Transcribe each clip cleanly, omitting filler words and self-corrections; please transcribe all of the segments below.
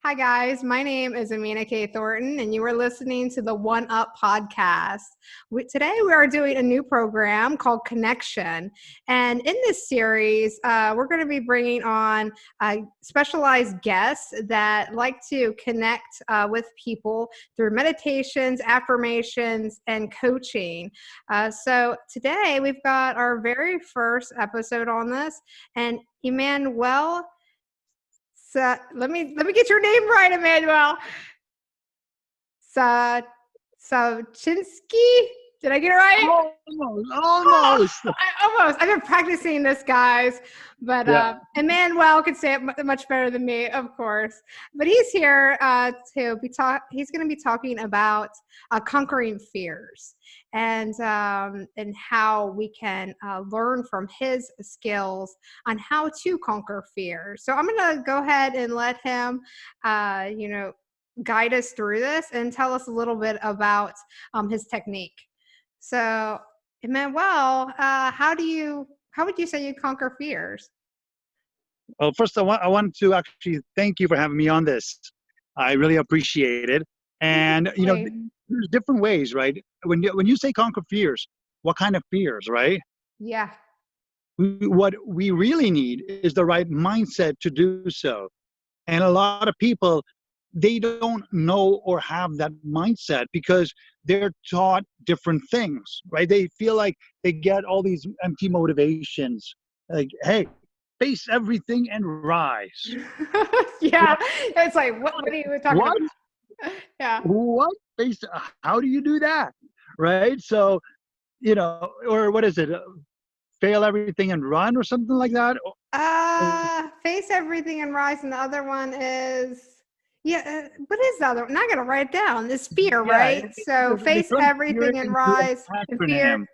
Hi, guys. My name is Amena Thornton, and you are listening to the One Up podcast. Today, we are doing a new program called Connection. And in this series, we're going to be bringing on specialized guests that like to connect with people through meditations, affirmations, and coaching. So today, we've got our very first episode on this. And Emanuel, so let me get your name right, Emanuel. Sa Svechinsky? Did I get it right? Almost. I've been practicing this, guys. But Yeah. Emanuel can say it much better than me, of course. But he's here to be He's going to be talking about conquering fears and how we can learn from his skills on how to conquer fear. So I'm going to go ahead and let him, guide us through this and tell us a little bit about his technique. So, Emmanuel, how would you say you conquer fears? Well, first, I want to actually thank you for having me on this. I really appreciate it. And there's different ways, right? When you say conquer fears, what kind of fears, right? Yeah. What we really need is the right mindset to do so. And a lot of people, they don't know or have that mindset because they're taught different things, right? They feel like they get all these empty motivations, like, hey, face everything and rise. Yeah, it's like, what are you talking What? about? Yeah. What? How do you do that? Right? So, or what is it? Fail everything and run or something like that? Face everything and rise, and the other one is, what is the other one? I gotta write it down. It's fear, Yeah, right? So they face turn fear everything and into rise, an and acronym. fear.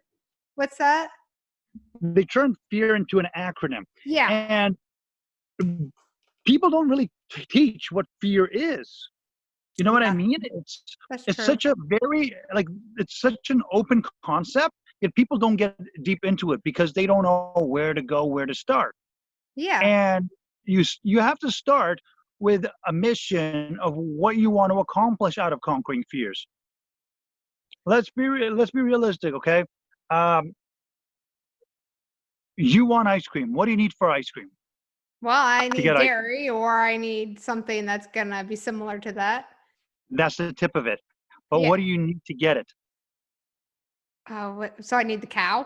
What's that? They turn fear into an acronym. Yeah. And people don't really teach what fear is. You know what I mean? That's It's true. such a very it's such an open concept, yet people don't get deep into it because they don't know where to go, where to start. Yeah. And you have to start with a mission of what you want to accomplish out of conquering fears. Let's be realistic, okay? You want ice cream. What do you need for ice cream? Well, I need get ice dairy, or I need something that's gonna be similar to that. That's the tip of it. But Yeah. what do you need to get it? So I need the cow,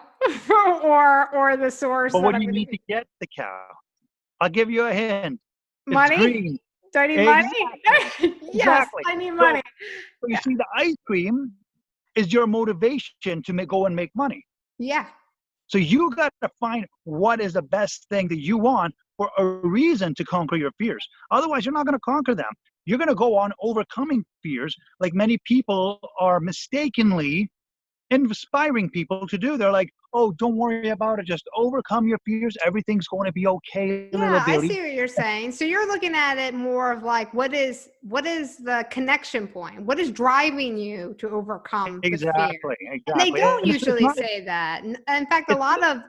or the source But that what do I'm you gonna need to get the cow? I'll give you a hint. It's money. green. Do I need Exactly. money? Yes, Exactly. I need money. So you see, the ice cream is your motivation to go and make money. Yeah. So you got to find what is the best thing that you want for a reason to conquer your fears. Otherwise, you're not going to conquer them. You're going to go on overcoming fears like many people are mistakenly inspiring people to do. They're like, oh, don't worry about it. Just overcome your fears. Everything's going to be okay, little Yeah, I Billy. see what you're saying. So you're looking at it more of like, what is the connection point? What is driving you to overcome the fear? Exactly. And they don't And usually say that. In fact, a lot of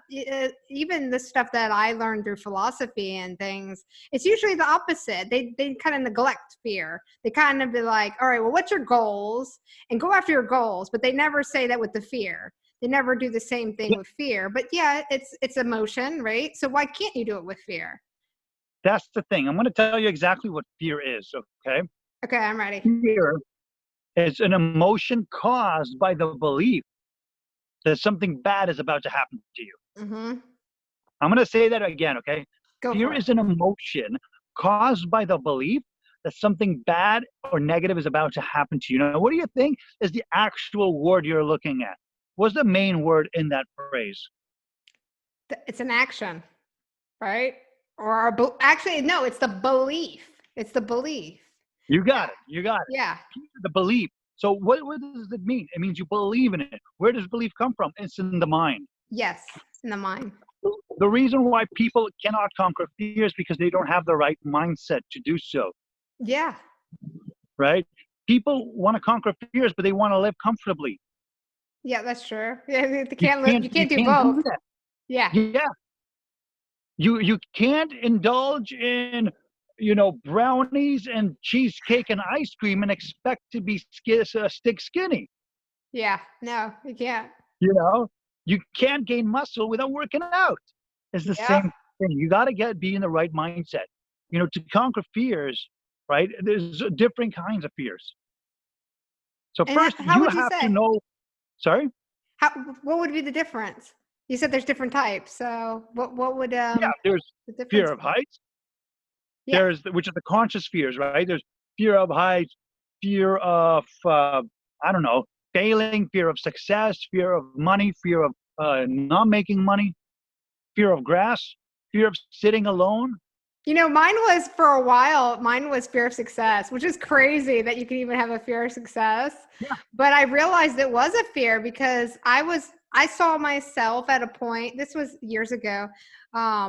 even the stuff that I learned through philosophy and things, it's usually the opposite. They kind of neglect fear. They kind of be like, all right, well, what's your goals? And go after your goals. But they never say that with the fear. They never do the same thing with fear. But yeah, it's emotion, right? So why can't you do it with fear? That's the thing. I'm going to tell you exactly what fear is, okay? Okay, I'm ready. Fear is an emotion caused by the belief that something bad is about to happen to you. Mm-hmm. I'm going to say that again, okay? Fear Fear is an emotion caused by the belief that something bad or negative is about to happen to you. Now, what do you think is the actual word you're looking at? What's the main word in that phrase? It's an action, right? Or actually, no, it's the belief. It's the belief. You got it. You got it. Yeah. The belief. So what does it mean? It means you believe in it. Where does belief come from? It's in the mind. Yes, in the mind. The reason why people cannot conquer fear is because they don't have the right mindset to do so. Yeah. Right? People want to conquer fears, but they want to live comfortably. Yeah, that's true. Yeah, you can't do both. Do that. Yeah. Yeah. You can't indulge in, brownies and cheesecake and ice cream and expect to be stick skinny. Yeah. No, you can't. You know, you can't gain muscle without working out. It's the Yep. same thing. You got to be in the right mindset. To conquer fears, right? There's different kinds of fears. So And first, how you would you have to say? know. Sorry. How? What would be the difference? You said there's different types. So what would Yeah, there's the difference fear of be? heights. Yeah. Which are the conscious fears, right? There's fear of heights, fear of I don't know, failing, fear of success, fear of money, fear of not making money, fear of grass, fear of sitting alone. Mine was for a while, mine was fear of success, which is crazy that you can even have a fear of success. Yeah. But I realized it was a fear because I saw myself at a point, this was years ago,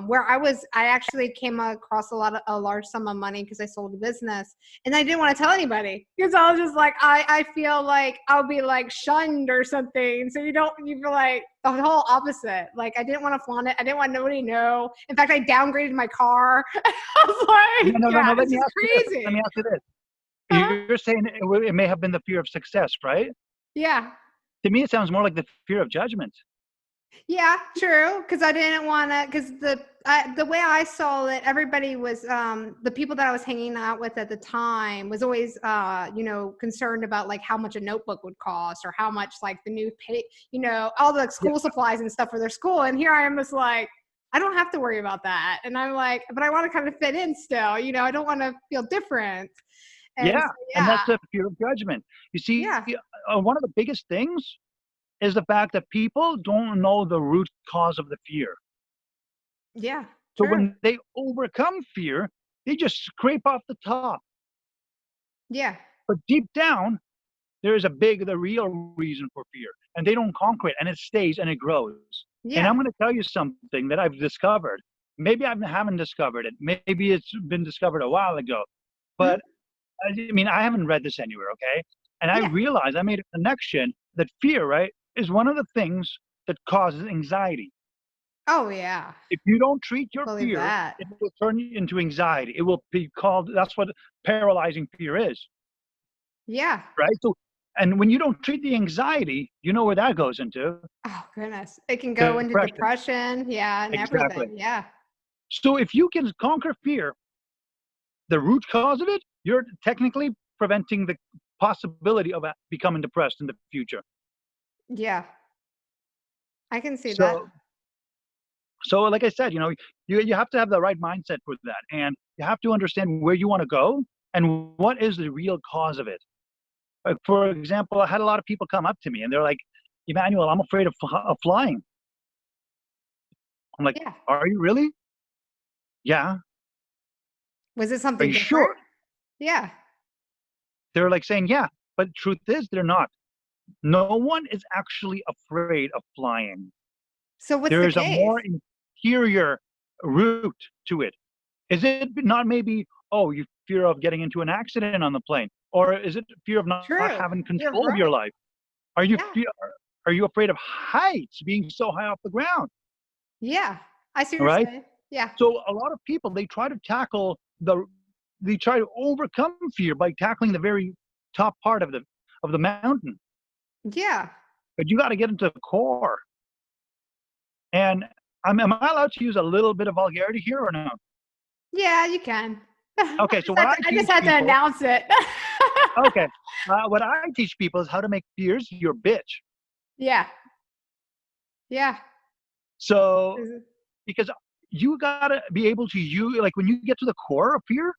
where I actually came across a large sum of money because I sold a business and I didn't want to tell anybody because I was just like, I feel like I'll be like shunned or something. So you feel like the whole opposite. Like I didn't want to flaunt it. I didn't want nobody to know. In fact, I downgraded my car. I was like, No. yeah, Let this me is ask you this. crazy. Let me ask you this. Uh-huh. You're saying it may have been the fear of success, right? Yeah. To me, it sounds more like the fear of judgment. Yeah, true. Because I didn't want to. Because the way I saw it, everybody was the people that I was hanging out with at the time was always concerned about like how much a notebook would cost or how much like the new all the Yeah. school supplies and stuff for their school. And here I am, just like I don't have to worry about that. And I'm like, but I want to kind of fit in still. I don't want to feel different. And Yeah, so, and yeah, that's the fear of judgment. You see, yeah, one of the biggest things is the fact that people don't know the root cause of the fear. yeah, So true. when they overcome fear, they just scrape off the top. Yeah, But deep down, there is the real reason for fear, and they don't conquer it, and it stays and it grows. And I'm yeah, going to tell you something that I've discovered. Maybe I haven't discovered it. Maybe it's been discovered a while ago. mhm, But I haven't read this anywhere, okay? And I yeah. realized I made a connection that fear, right, is one of the things that causes anxiety. Oh yeah, If you don't treat I your believe fear, that. it will turn you into anxiety. It will be called, that's what paralyzing fear is, Yeah. right? So, and when you don't treat the anxiety, you know where that goes into Oh, goodness. It can go into depression. depression, yeah, and Exactly. everything, yeah. So if you can conquer fear, the root cause of it, you're technically preventing the possibility of becoming depressed in the future. Yeah, I can see that. So So, like I said, you have to have the right mindset for that, and you have to understand where you wanna go and what is the real cause of it. Like, for example, I had a lot of people come up to me, and they're like, "Emmanuel, I'm afraid of flying." I'm like, Yeah. "Are you really?" "Yeah." Was it "Are something you different? sure?" Yeah. They're like saying, "Yeah," but the truth is they're not. No one is actually afraid of flying. So what's There the is a case? more interior root to it. Is it not maybe, oh, you fear of getting into an accident on the plane? Or is it fear of not True. having You're control of your right. life? Are you Yeah. fear are you afraid of heights, being so high off the ground? Yeah. I see what All you're right? saying. Yeah. So a lot of people, they try to overcome fear by tackling the very top part of the mountain. Yeah. But you gotta get into the core. And am I allowed to use a little bit of vulgarity here or no? Yeah, you can. Okay, so what I I just teach had to people announce it. okay, what I teach people is how to make fears your bitch. Yeah. Yeah. So, Is it because you gotta be able to use, like, when you get to the core of fear,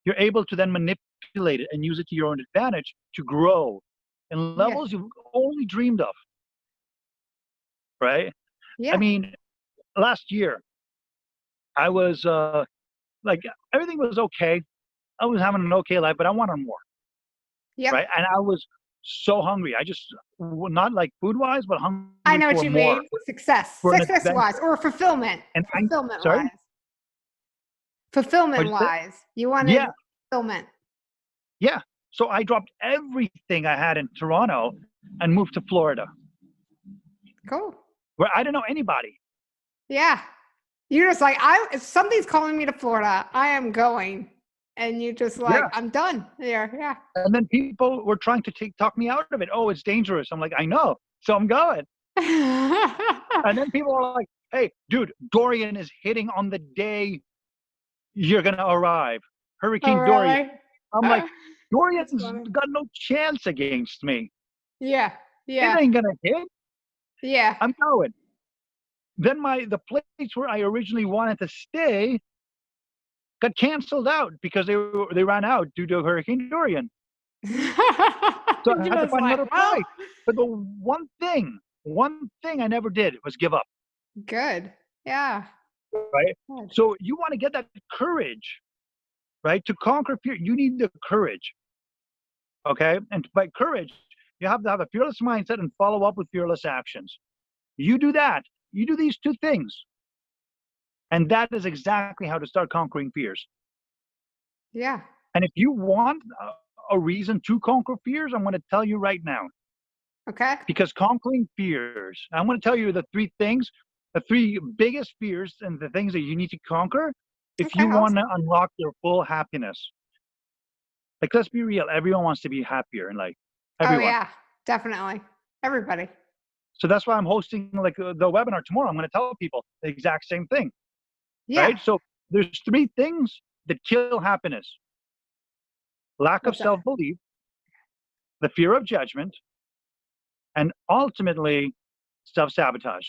you're able to then manipulate it and use it to your own advantage to grow in Yeah. levels you've only dreamed of, right? I Yeah. mean, last year, I was, like, everything was okay. I was having an okay life, but I wanted more, Yep. right? And I was so hungry. I just not like food-wise, but I hungry know what for you more, mean. Success. for an Success-wise adventure. or fulfillment. And I sorry? Fulfillment-wise. What'd you say? Fulfillment-wise. You Yeah, wanted fulfillment. yeah. So I dropped everything I had in Toronto and moved to Florida, Cool. where I didn't know anybody. Yeah. You're just like, if something's calling me to Florida, I am going. And you just like, Yeah. I'm done there. Yeah. And then people were trying to talk me out of it. Oh, it's dangerous. I'm like, I know. So I'm going. And then people are like, hey, dude, Dorian is hitting on the day you're going to arrive. Oh, Hurricane Dorian. really? I'm like, That's Dorian's funny. got no chance against me. Yeah. It Yeah. ain't going to hit. Yeah. I'm going. Then the place where I originally wanted to stay got canceled out because they ran out due to Hurricane Dorian. So I You're had to just find like, another well, place. But the one thing I never did was give up, good. Yeah. right? Good. So you want to get that courage, right? To conquer fear, you need the courage, okay? And by courage, you have to have a fearless mindset and follow up with fearless actions. You do that. You do these two things. And that is exactly how to start conquering fears. Yeah. And if you want a reason to conquer fears, I'm going to tell you right now. Okay. Because conquering fears, I'm going to tell you the three things, the three biggest fears and the things that you need to conquer if Okay. you want Awesome. to unlock your full happiness. Like, let's be real. Everyone wants to be happier in life. Oh, Everyone. yeah. Definitely. Everybody. So that's why I'm hosting like the webinar tomorrow. I'm going to tell people the exact same thing. Yeah. Right? So there's three things that kill happiness: lack of What's that? self-belief, the fear of judgment, and ultimately self-sabotage.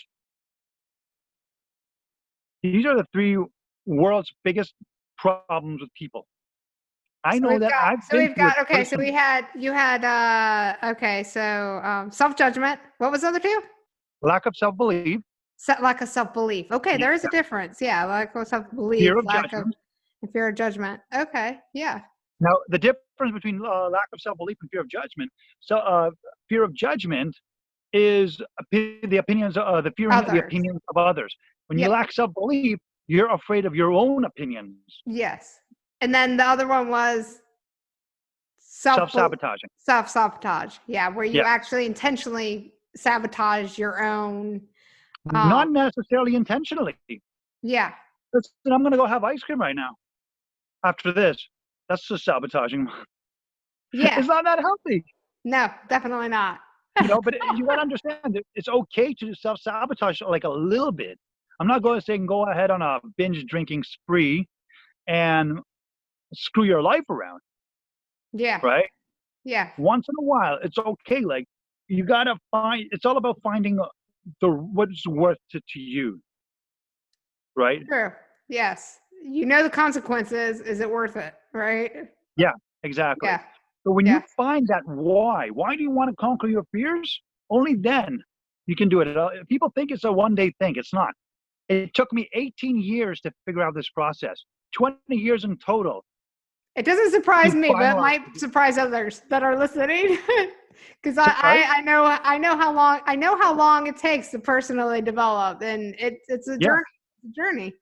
These are the three world's biggest problems with people. I know that I've been through it Okay, so personally. you had okay, so self-judgment. What was the other two? Lack of self-belief, Lack of self-belief. Okay, there is a difference. Yeah, lack of self-belief, fear of lack of judgment. fear of judgment. Okay, yeah. Now, the difference between lack of self-belief and fear of judgment. So, fear of judgment is the opinions, the fearing the Others. opinions of others. When you Yep. lack self-belief, you're afraid of your own opinions. Yes. And then the other one was Self-sabotaging. self-sabotage. Yeah, where you Yeah. actually intentionally sabotage your own Not necessarily intentionally. yeah. Listen, I'm going to go have ice cream right now after this. That's just sabotaging. Yeah. It's not that healthy. No, definitely not. But you got to understand that it's okay to self-sabotage like a little bit. I'm not going to say go ahead on a binge drinking spree and screw your life around, Yeah. right? Yeah. Once in a while, it's okay. Like, you got to it's all about finding what's worth it to you, right? True. Yes. You know the consequences. Is it worth it? Right? Yeah, exactly. Yeah. So when you Yeah. find that why do you want to conquer your fears? Only then you can do it. People think it's a one-day thing. It's not. It took me 18 years to figure out this process, 20 years in total. It doesn't surprise to me, but it finalize might surprise others that are listening. Because Sorry? I know how long it takes to personally develop, and it's a Yeah, journey. It's a journey,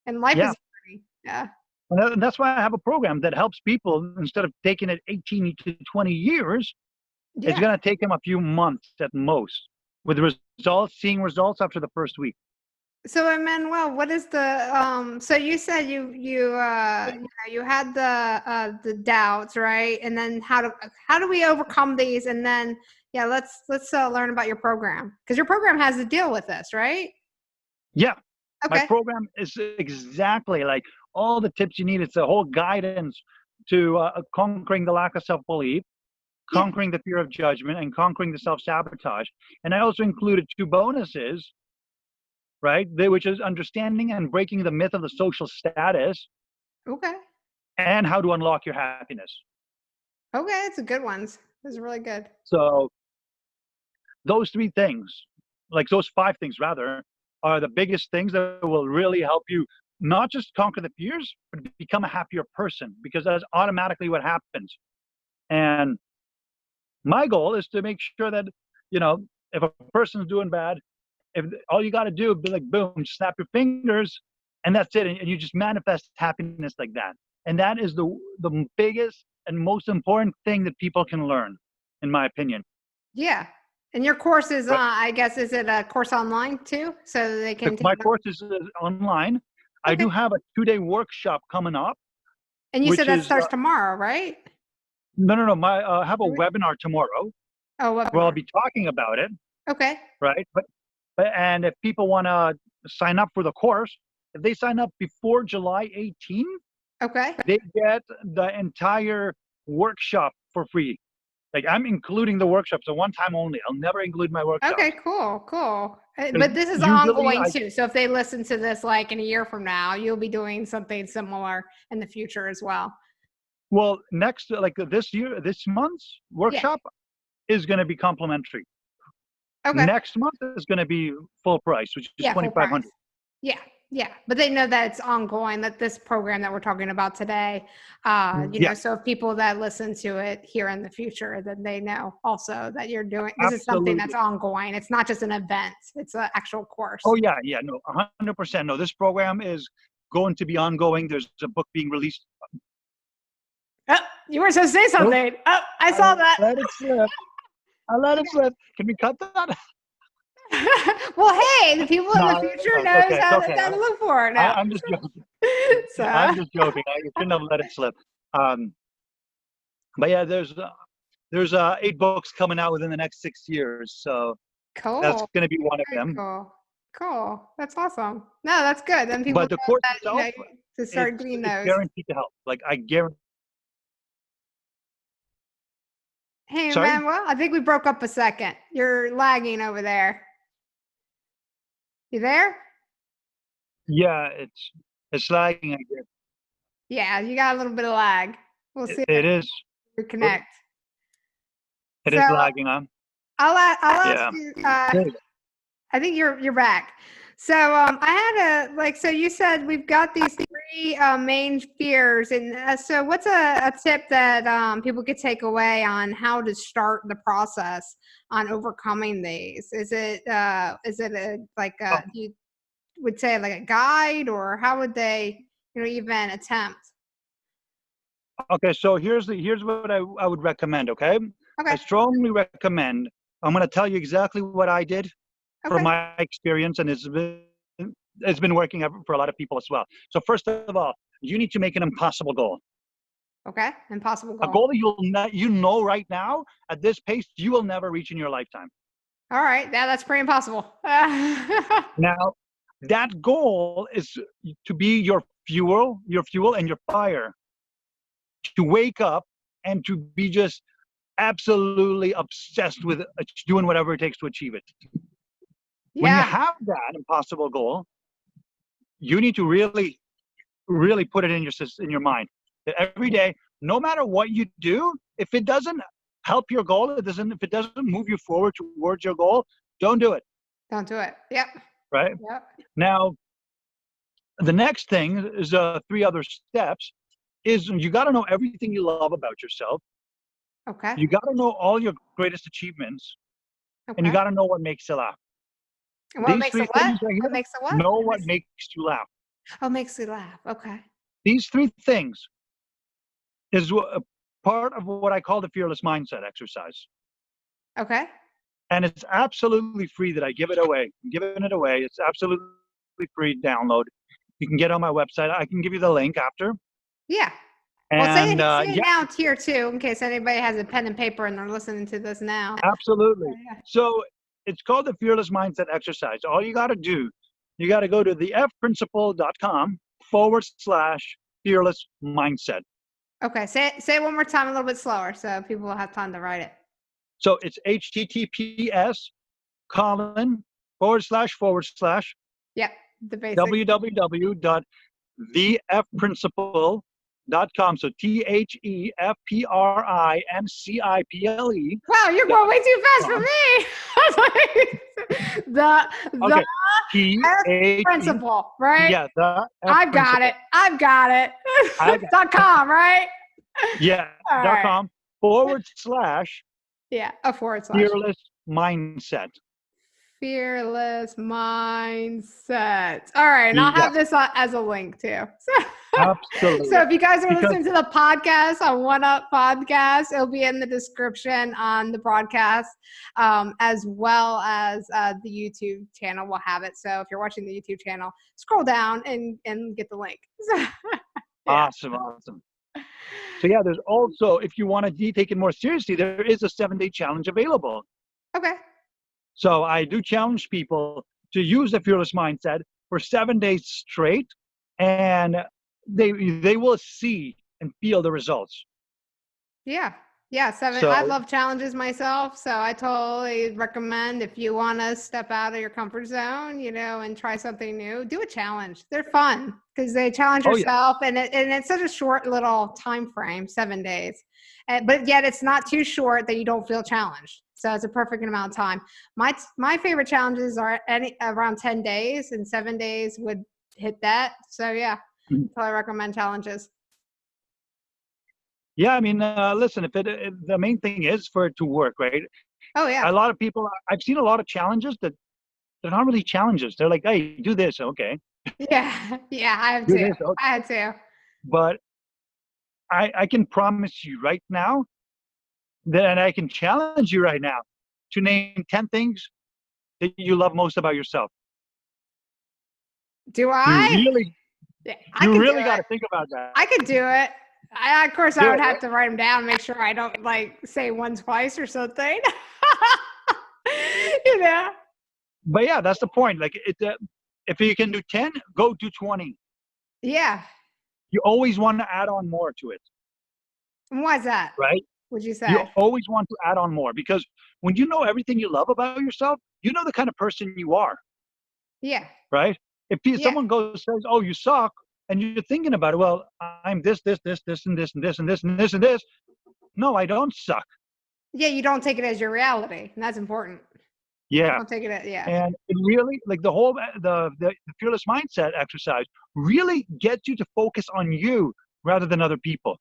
and life yeah. is a journey. Yeah. And that's why I have a program that helps people. Instead of taking it 18 to 20 years, it's Yeah. going to take them a few months at most, with seeing results after the first week. So Emanuel, what is the so you said you had the doubts, right? And then how do we overcome these? And then yeah, let's learn about your program, because your program has to deal with this, right? Yeah, my Okay. program is exactly like all the tips you need. It's a whole guidance to conquering the lack of self-belief, Yeah. conquering the fear of judgment, and conquering the self-sabotage. And I also included two bonuses, right? Which is understanding and breaking the myth of the social status, Okay. and how to unlock your happiness. Okay, it's a good ones. Those are really good. So those three things, like those five things rather, are the biggest things that will really help you not just conquer the fears, but become a happier person, because that's automatically what happens. And my goal is to make sure that, if a person's doing bad, if all you got to do be like, boom, just snap your fingers, and that's it. And you just manifest happiness like that. And that is the biggest and most important thing that people can learn, in my opinion. Yeah. And your course is, But I guess, is it a course online too? So they can take my it? course is online. I Okay. do have a 2-day workshop coming up, And you said which that is starts tomorrow, right? no. I have a webinar tomorrow Oh, where I'll webinar. be talking about it, Okay. right? But and if people want to sign up for the course, if they sign up before July 18th, Okay. they get the entire workshop for free. Like I'm including the workshop, so one time only. I'll never include my Okay, workshops. cool, cool. 'Cause But this is usually ongoing too. So if they listen to this like in a year from now, you'll be doing something similar in the future as well. well, next, like this month's Yeah. workshop is going to be complimentary. Okay. Next month is going to be full price, which is Yeah, full price. 2,500. Yeah, yeah. But they know that it's ongoing, that this program that we're talking about today, Yeah, so if people that listen to it here in the future, then they know also that you're doing, this is something that's absolutely. ongoing. It's not just an event, it's an actual course. Oh yeah, no, 100%. No, this program is going to be ongoing. There's a book being released. Oh, you were supposed to say Oh, something. Oh, I I saw that. let it slip. I let it slip. Can we cut that? Well, hey, the people in the No, future it's knows okay. It's how to, okay. how to look for it now. I'm just joking. So I'm just joking. I shouldn't have let it slip. Um, but yeah, there's 8 books coming out within the next 6 years, so that's cool. going to be one of Very them. cool. Cool. That's awesome. No, that's good. Then people But the know course that, itself, to start getting it's those. guaranteed to help. Like I guarantee. Hey, Sorry. Manuel, I think we broke up a second. You're lagging over there. You there? Yeah, it's lagging. I guess Yeah, you got a little bit of lag. We'll see it is. if we reconnect. It So is lagging on. I'll ask Yeah. you. There you go. I think you're back. So I had so you said we've got these three main fears, and so what's a tip that people could take away on how to start the process on overcoming these? Is it you would say like a guide, or how would they even attempt? Okay, so here's what I would recommend. Okay, I Okay, strongly recommend. I'm going to tell you exactly what I did from okay, my experience, and it's been working for a lot of people as well. So first of all, you need to make an impossible goal. okay. Impossible A goal. goal that you know right now at this pace you will never reach in your lifetime. All right, yeah, that's pretty impossible. Now, that goal is to be your fuel and your fire. To wake up and to be just absolutely obsessed with doing whatever it takes to achieve it. When you Yeah, have that impossible goal, you need to really, really put it in your mind that every day, no matter what you do, if it doesn't help your goal, if it doesn't move you forward towards your goal, don't do it. don't do it. Yep, Right yep. now, the next thing is 3 other steps. Is you got to know everything you love about yourself. Okay, You got to know all your greatest achievements, and you okay. got to know what makes you laugh. And what These makes a 3 what? things right What here, makes a what? know What what makes makes you laugh. oh, makes you laugh. Okay. These 3 things is a part of what I call the fearless mindset exercise. Okay. And it's absolutely free that I give it away. I'm giving it away. It's absolutely free download. You can get on my website. I can give you the link after. Yeah. Well, And say it yeah, now here too, in case anybody has a pen and paper and they're listening to this now. absolutely. Yeah. So it's called the fearless mindset exercise. All you got to do, you got to go to thefprinciple.com/fearless mindset. Okay. Say it one more time, a little bit slower, so people will have time to write it. So it's https:// Yep. The basic. www.thefprinciple.com. So THEFPRINCIPLE. Wow, you're going way too fast for me. I was like, the Okay. THE. principle, right? Yeah, the F I've got it. principle. I've got it. I got .com, right? Yeah, All right. .com / Yeah, a forward slash. fearless mindset. Fearless mindset. All right, and I'll Yeah. have this as a link too. Absolutely. So if you guys are Because listening to the podcast on One Up Podcast, it'll be in the description on the broadcast, as well as the YouTube channel will have it. So if you're watching the YouTube channel, scroll down and get the link. Yeah. awesome. So yeah, there's also, if you want to take it more seriously, there is a 7-day challenge available. Okay. So I do challenge people to use the fearless mindset for 7 days straight, and they will see and feel the results. Yeah. Yeah. I So love challenges myself. So I totally recommend, if you want to step out of your comfort zone, and try something new, do a challenge. They're fun because they challenge oh yeah, yourself, and it's such a short little time frame, 7 days. But yet it's not too short that you don't feel challenged. So it's a perfect amount of time. My favorite challenges are around 10 days, and 7 days would hit that. So yeah, totally recommend challenges. yeah. I mean, listen, if the main thing is for it to work, right? Oh yeah. A lot of people, I've seen a lot of challenges that they're not really challenges. They're like, hey, do this, okay? Yeah. Yeah. I have Do to. this, okay. I had to. But I can promise you right now that, and I can challenge you right now to name 10 things that you love most about yourself. Do You I? really, Yeah, I you could do really got it. to think about that. I could do it. Of course, I Do would it, have right? to write them down, make sure I don't say one twice or something. you know? But yeah, that's the point. Like, if you can do 10, go do 20. Yeah. You always want to add on more to it, And why is that? right? Would you You say? always want to add on more, because when you know everything you love about yourself, you know the kind of person you are, Yeah. right? If Yeah. someone says, "Oh, you suck," and you're thinking about it, well, I'm this, this, this, this, and this, and this, and this, and this, and this. No, I don't suck. Yeah. You don't take it as your reality. And that's important. Yeah. Don't take it as, yeah. And it really, like, the whole the fearless mindset exercise really gets you to focus on you rather than other people.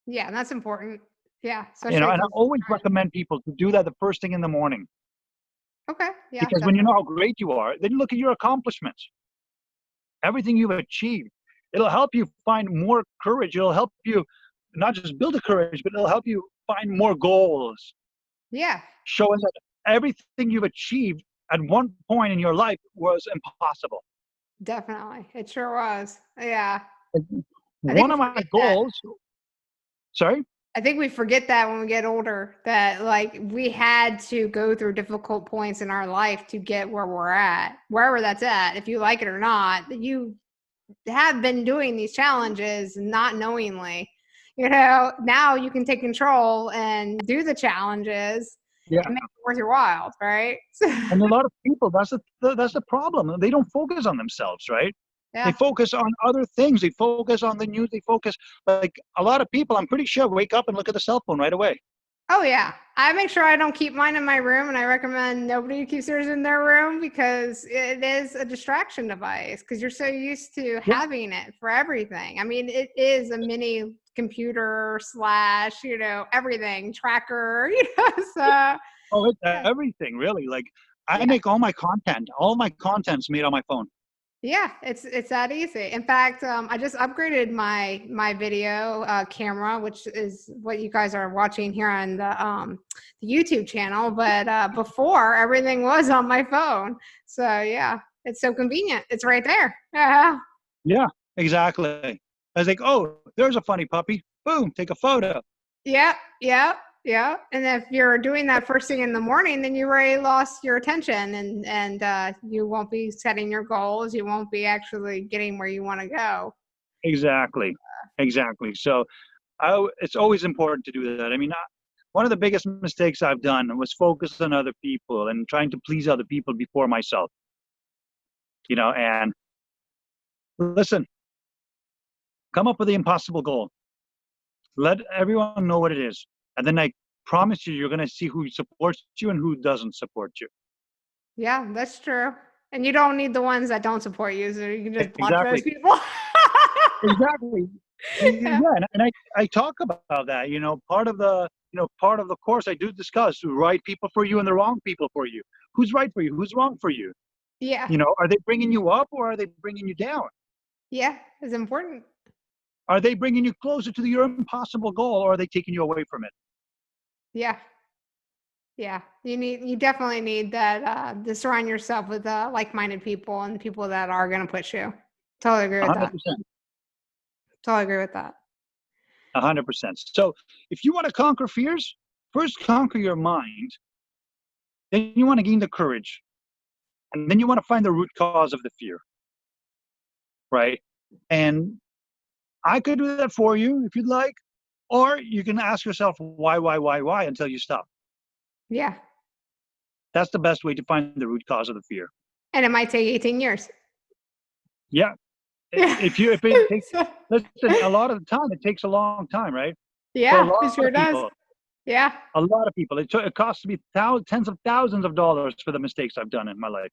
Yeah. And that's important. Yeah. And Especially I because, always recommend people to do that the first thing in the morning, okay. Yeah. because when you know Definitely. how great you are, then you look at your accomplishments, everything you've achieved. It'll help you find more courage. It'll help you not just build the courage, but it'll help you find more goals, Yeah. showing that everything you've achieved at one point in your life was impossible. Definitely. It sure was. Yeah. I think One we of my forget that. goals, sorry? I think we forget that when we get older, that we had to go through difficult points in our life to get where we're at, wherever that's at, if you like it or not, that you have been doing these challenges not knowingly. Now you can take control and do the challenges Yeah. and make it worth your while, right? And a lot of people, that's the problem. They don't focus on themselves, right? They Yeah. focus on other things. They focus on the news. They focus, like, a lot of people, I'm pretty sure, wake up and look at the cell phone right away. Oh yeah. I make sure I don't keep mine in my room, and I recommend nobody keeps theirs in their room because it is a distraction device, because you're so used to Yeah. having it for everything. I mean, it is a mini computer slash, everything tracker, so Oh, it's everything, really. Like, I yeah. make all my content's made on my phone. Yeah, it's that easy. In fact, I just upgraded my video camera, which is what you guys are watching here on the YouTube channel. But before, everything was on my phone. So yeah, it's so convenient. It's right there. Yeah. Yeah, exactly. I was like, oh, there's a funny puppy. Boom, take a photo. Yeah. Yeah. Yeah. And if you're doing that first thing in the morning, then you already lost your attention, and you won't be setting your goals. You won't be actually getting where you want to go. Exactly. Exactly. So it's always important to do that. I mean, one of the biggest mistakes I've done was focus on other people and trying to please other people before myself. And listen, come up with the impossible goal. Let everyone know what it is. And then I promise you, you're going to see who supports you and who doesn't support you. Yeah, that's true. And you don't need the ones that don't support you, so you can just block those Exactly. people. Exactly. Yeah. Yeah. And I talk about that, part of the course I do discuss the right people for you and the wrong people for you. Who's right for you? Who's wrong for you? Yeah. Are they bringing you up or are they bringing you down? Yeah, it's important. Are they bringing you closer to your impossible goal, or are they taking you away from it? Yeah. Yeah. You definitely need that, to surround yourself with, like-minded people and people that are going to push you. Totally agree with that. 100%. Totally agree with that. 100%. So if you want to conquer fears, first conquer your mind. Then you want to gain the courage. And then you want to find the root cause of the fear. Right? And I could do that for you if you'd like. Or you can ask yourself why until you stop. Yeah. That's the best way to find the root cause of the fear. And it might take 18 years. Yeah. Yeah. If it takes, listen, a lot of the time it takes a long time, right? For a Yeah, lot it sure of does. people, Yeah. a lot of people, it costs me tens of thousands of dollars for the mistakes I've done in my life.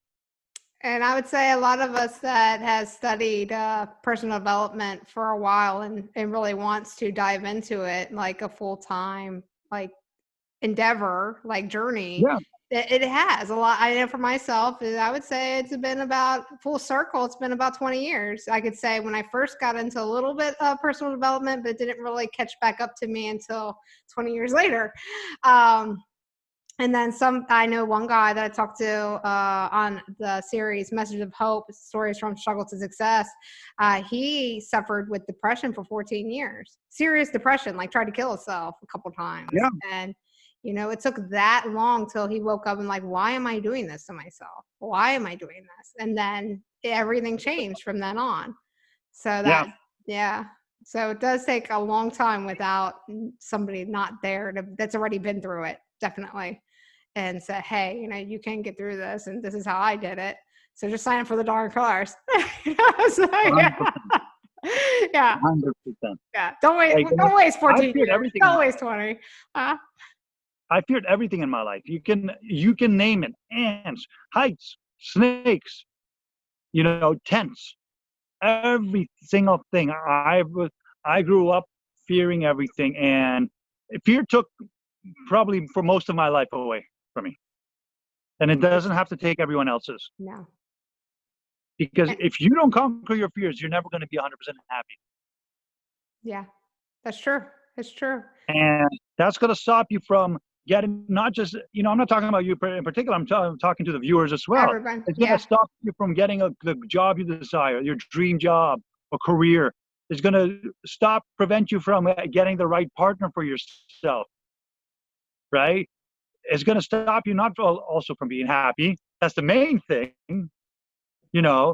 And I would say a lot of us that has studied personal development for a while and really wants to dive into it like a full-time like endeavor, like journey, Yeah. it has a lot. I know for myself, I would say it's been about full circle. It's been about 20 years. I could say when I first got into a little bit of personal development, but it didn't really catch back up to me until 20 years later. And then I know one guy that I talked to on the series Message of Hope, Stories from Struggle to Success. He suffered with depression for 14 years, serious depression, like tried to kill himself a couple times. Yeah. And, it took that long till he woke up and like, why am I doing this to myself? Why am I doing this? And then everything changed from then on. So yeah. So it does take a long time without somebody not there that's already been through it. Definitely. And say, hey, you can get through this, and this is how I did it. So just sign up for the darn course. So, yeah. 100%. Yeah. Don't waste 14 years. Don't waste 20. I feared everything in my life. You can name it: ants, heights, snakes, tents. Every single thing. I grew up fearing everything, and fear took probably for most of my life away from me. And it doesn't have to take everyone else's. No. Because if you don't conquer your fears, you're never going to be 100% happy. Yeah, that's true. It's true. And that's going to stop you from getting, not just, I'm not talking about you in particular, I'm talking to the viewers as well. Everyone. It's going to stop you from getting the job you desire, your dream job or career. It's going to prevent you from getting the right partner for yourself. Right? It's going to stop you not also from being happy. That's the main thing, Yeah.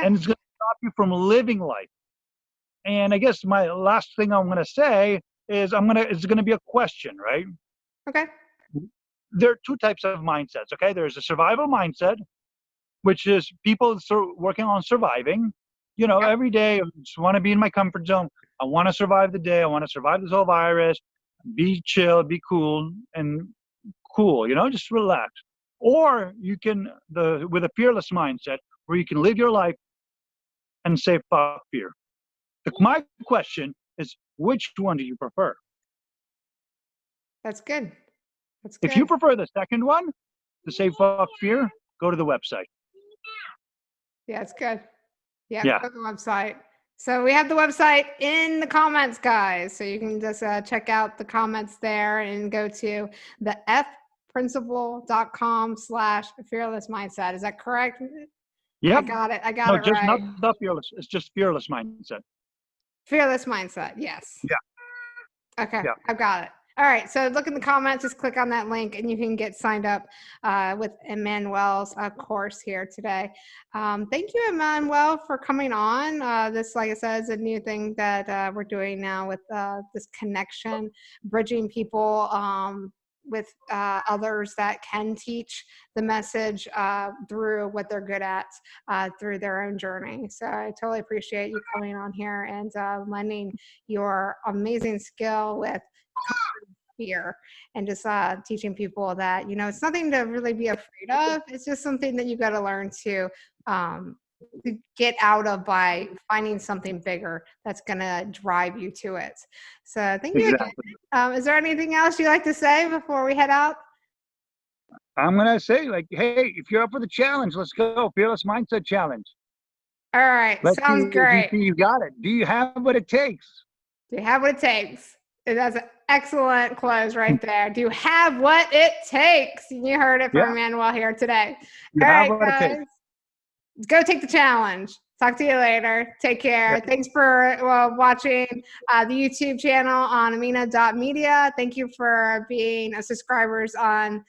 And it's going to stop you from living life. And I guess my last thing I'm going to say is it's going to be a question, right? Okay. There are two types of mindsets, okay? There's a survival mindset, which is people working on surviving. Every day I just want to be in my comfort zone. I want to survive the day. I want to survive this whole virus, be chill, be cool, and cool, just relax. Or you can, with a fearless mindset, where you can live your life and say, fuck fear. My question is, which one do you prefer? That's good. If you prefer the second one, to say fuck fear, go to the website. Yeah, it's good. Yeah, go to the website. So we have the website in the comments, guys. So you can just check out the comments there and go to the fprinciple.com/fearless mindset. Is that correct? Yeah. I got it. I got it just right. not the fearless. It's just fearless mindset. Fearless mindset. Yes. Yeah. Okay. Yeah. I've got it. All right. So look in the comments, just click on that link and you can get signed up with Emanuel's course here today. Thank you, Emanuel, for coming on. This, like I said, is a new thing that we're doing now with this connection, bridging people with others that can teach the message through what they're good at through their own journey. So I totally appreciate you coming on here and lending your amazing skill with fear and just teaching people that, it's nothing to really be afraid of. It's just something that you got to learn to get out of by finding something bigger that's going to drive you to it. So thank you again. Is there anything else you'd like to say before we head out? I'm going to say, hey, if you're up for the challenge, let's go. Fearless Mindset Challenge. All right. Let's see Sounds if you great. see you got it. Do you have what it takes? Do you have what it takes? That's an excellent close right there. Do you have what it takes? You heard it from Yeah, Emanuel here today. you All have right, what it takes. guys. Go take the challenge. Talk to you later. Take care. Yeah. Thanks for watching the YouTube channel on Amena.media. Thank you for being subscribers on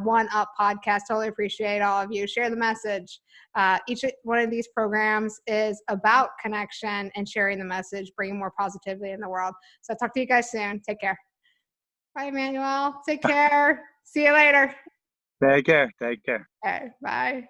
One Up Podcast. Totally appreciate all of you. Share the message. Each one of these programs is about connection and sharing the message, bringing more positivity in the world. So talk to you guys soon. Take care. Bye, Emmanuel. Take care. See you later. Take care. Take care. Okay, bye.